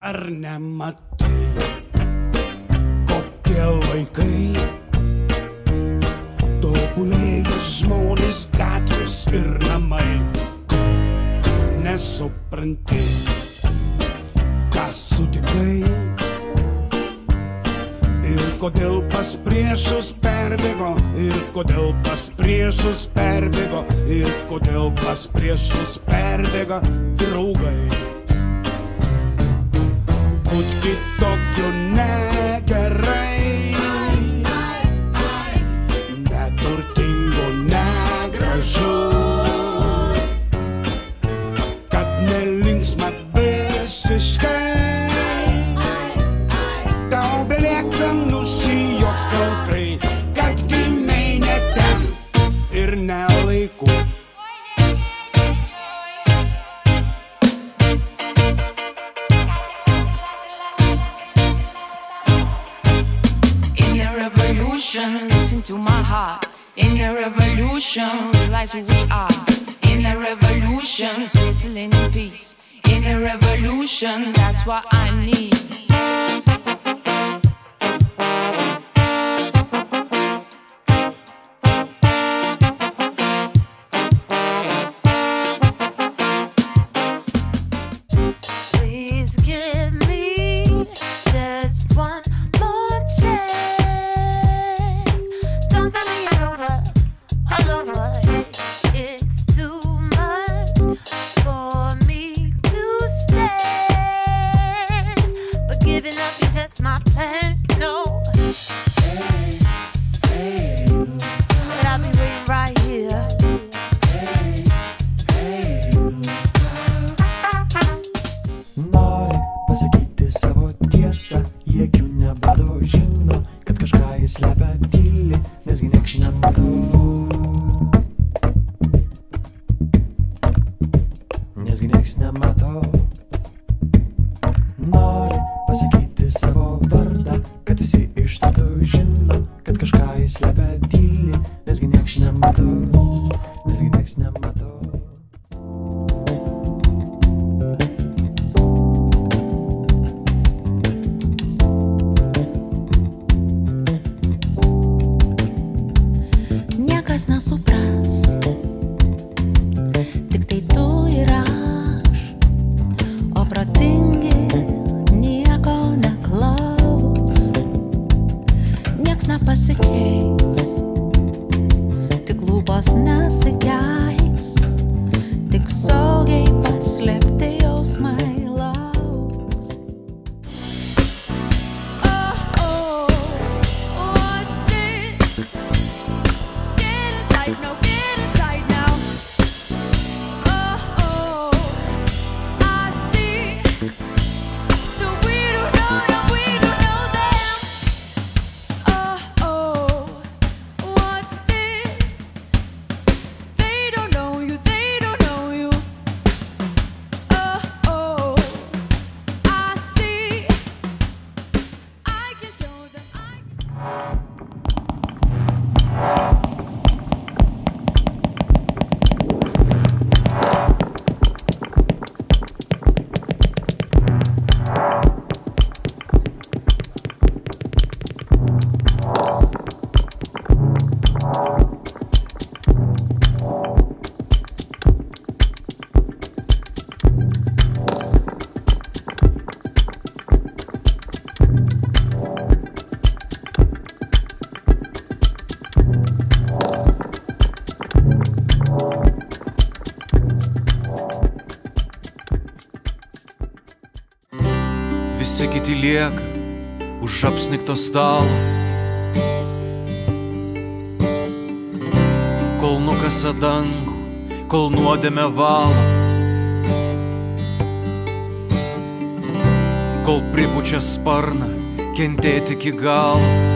Ar nematai, kokie laikai, tobulėja žmonės, gatvės ir namai. Nesupranti, ką sutikai ir kodėl pas priešus perbėgo, ir kodėl pas priešus perbėgo, ir kodėl pas priešus perbėga draugai. Būt kitokiu negerai, neturtingu negražu, kad nelinksma visiškai, tau belieka nusijuokt kaltai, kad gimei ne ten ir ne laiku. Listen to my heart. In the revolution, realize who we are. In the revolution, settling in peace. In the revolution, that's what I need. Please give me just one more chance. Don't tell me it's over, all over. It's too much for me to stand. But giving up is just my plan, no. Hey, hey, but I'll be waiting right here. Hey, hey. Nori pasakyti savo tiesą, į akių nebado žino, kad kažką jis slepia tyli, nesgi nieks nemato. Nesgi nieks nemato. Nori pasakyti savo vardą, kad visi iš to žino, kad kažką jis slepia tyli, nesgi nieks nemato. Nesgi nieks nemato. Niekas nesupras, tik tai tu ir aš, o protingi nieko neklaus. Nieks nepasikeis, tik lūpos nesikeiks, tik saugiai paslėpti jausmai lauks. Oh, what's this? Get inside now. Oh, I see that we don't know them. Oh, what's this? They don't know you. Oh, I see. I can show them. Visi kiti lieka už apsnigto stalo, kol nukasa dangų, kol nuodėmė valo, kol pripučia sparną kentėti iki galo.